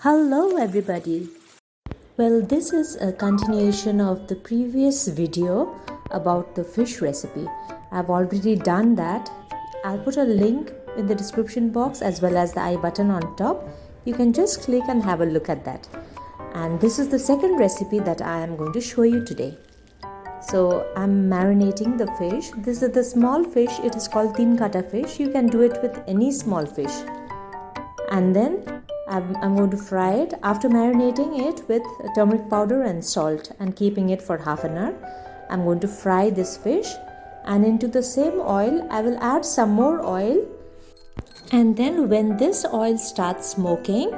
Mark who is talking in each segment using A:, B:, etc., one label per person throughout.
A: Hello everybody. Well, this is a continuation of the previous video about the fish recipe. I've already done that. I'll put a link in the description box as well as the I button on top. You can just click and have a look at that. And this is the second recipe that I am going to show you today. So I'm marinating the fish. This is the small fish. It is called Tinkata fish. You can do it with any small fish. And then I'm going to fry it after marinating it with turmeric powder and salt and keeping it for half an hour. I'm going to fry this fish, and into the same oil I will add some more oil, and then when this oil starts smoking,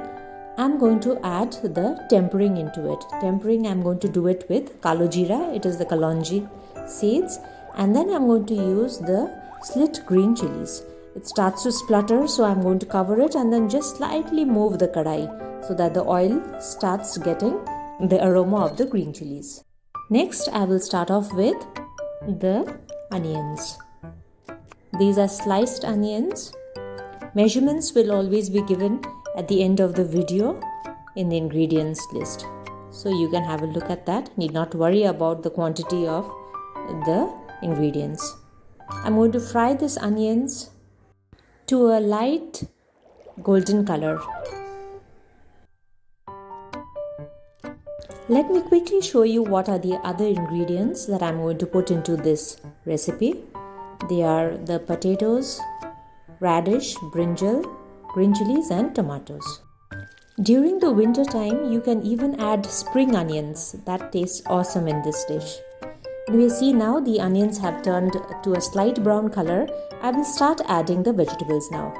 A: I'm going to add the tempering into it. Tempering, I'm going to do it with kalo jeera, it is the kalonji seeds, and then I'm going to use the slit green chilies. It starts to splutter, so I'm going to cover it and then just slightly move the kadai so that the oil starts getting the aroma of the green chilies. Next, I will start off with the onions. These are sliced onions. Measurements will always be given at the end of the video in the ingredients list. So you can have a look at that. Need not worry about the quantity of the ingredients. I'm going to fry these onions to a light golden color. Let me quickly show you what are the other ingredients that I'm going to put into this recipe. They are the potatoes, radish, brinjal, green chilies and tomatoes. During the winter time, you can even add spring onions. That tastes awesome in this dish. We see now the onions have turned to a slight brown color. I will start adding the vegetables now.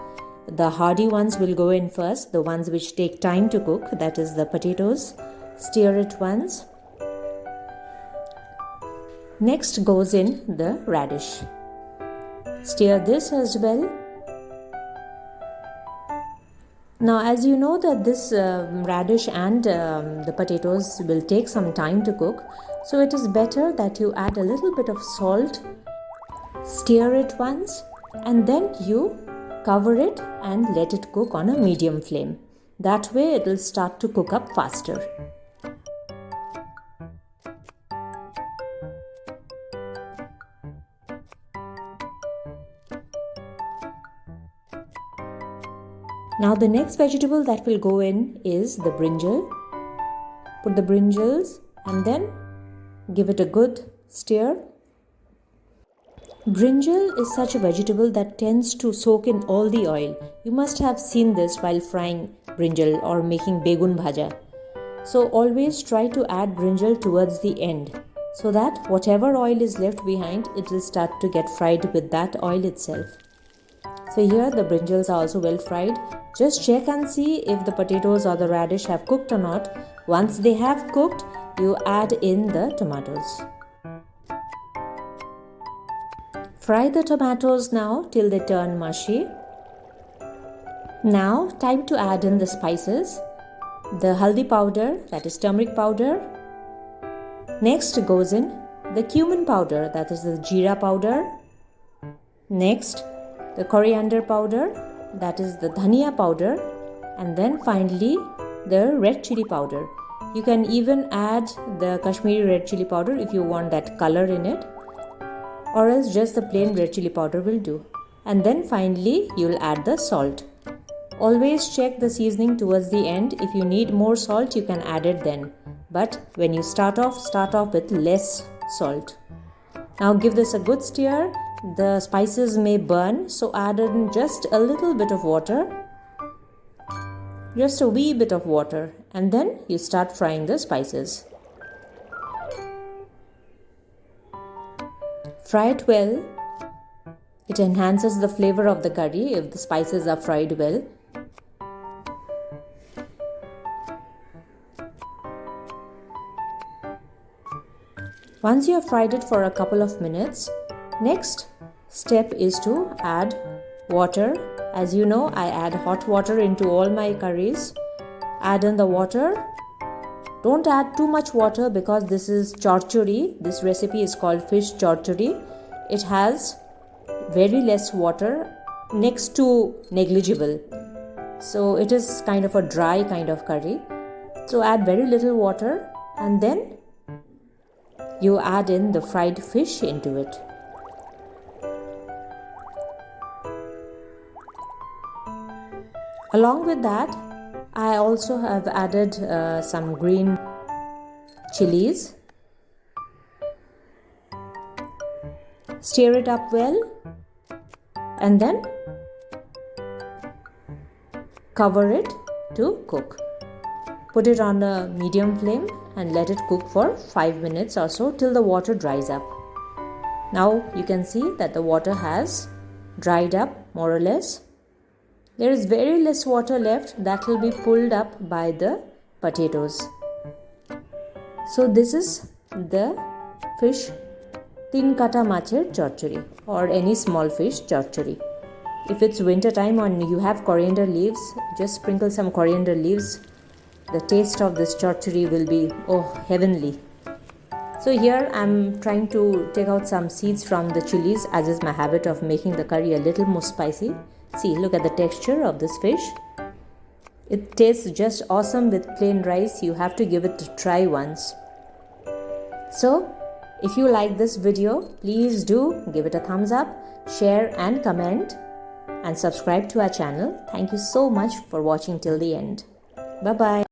A: The hardy ones will go in first, the ones which take time to cook, that is the potatoes. Stir it once. Next goes in the radish. Stir this as well. Now, as you know that this radish and the potatoes will take some time to cook, so it is better that you add a little bit of salt, stir it once, and then you cover it and let it cook on a medium flame. That way it will start to cook up faster. Now the next vegetable that will go in is the brinjal. Put the brinjals and then give it a good stir. Brinjal is such a vegetable that tends to soak in all the oil. You must have seen this while frying brinjal or making begun bhaja. So always try to add brinjal towards the end so that whatever oil is left behind, it will start to get fried with that oil itself. So here the brinjals are also well fried. Just check and see if the potatoes or the radish have cooked or not. Once they have cooked, you add in the tomatoes. Fry the tomatoes now till they turn mushy. Now time to add in the spices. The haldi powder, that is turmeric powder. Next goes in the cumin powder, that is the jeera powder. Next, the coriander powder, that is the dhania powder, and then finally the red chili powder. You can even add the Kashmiri red chili powder if you want that color in it, or else just the plain red chili powder will do. And then finally you will add the salt. Always check the seasoning towards the end. If you need more salt, you can add it then, but when you start off with less salt. Now give this a good stir. The spices may burn, so add in just a little bit of water, just a wee bit of water, and then you start frying the spices. Fry it well. It enhances the flavor of the curry if the spices are fried well. Once you have fried it for a couple of minutes, next step is to add water. As you know, I add hot water into all my curries. Add in the water. Don't add too much water because this is chorchori. This recipe is called fish chorchori. It has very less water, next to negligible. so it is kind of a dry kind of curry. So add very little water and then you add in the fried fish into it. Along with that, I also have added some green chilies. Stir it up well and then cover it to cook. Put it on a medium flame and let it cook for 5 minutes or so till the water dries up. Now you can see that the water has dried up more or less. There is very less water left that will be pulled up by the potatoes. So this is the fish Tinkata Maach'R Chorchori or any small fish chorchori. If it's winter time and you have coriander leaves, just sprinkle some coriander leaves. The taste of this chorchori will be heavenly. So here I'm trying to take out some seeds from the chilies, as is my habit of making the curry a little more spicy. See, look at the texture of this fish. It tastes just awesome with plain rice. You have to give it a try once. So if you like this video, please do give it a thumbs up, share and comment, and subscribe to our channel. Thank you so much for watching till the end. Bye bye.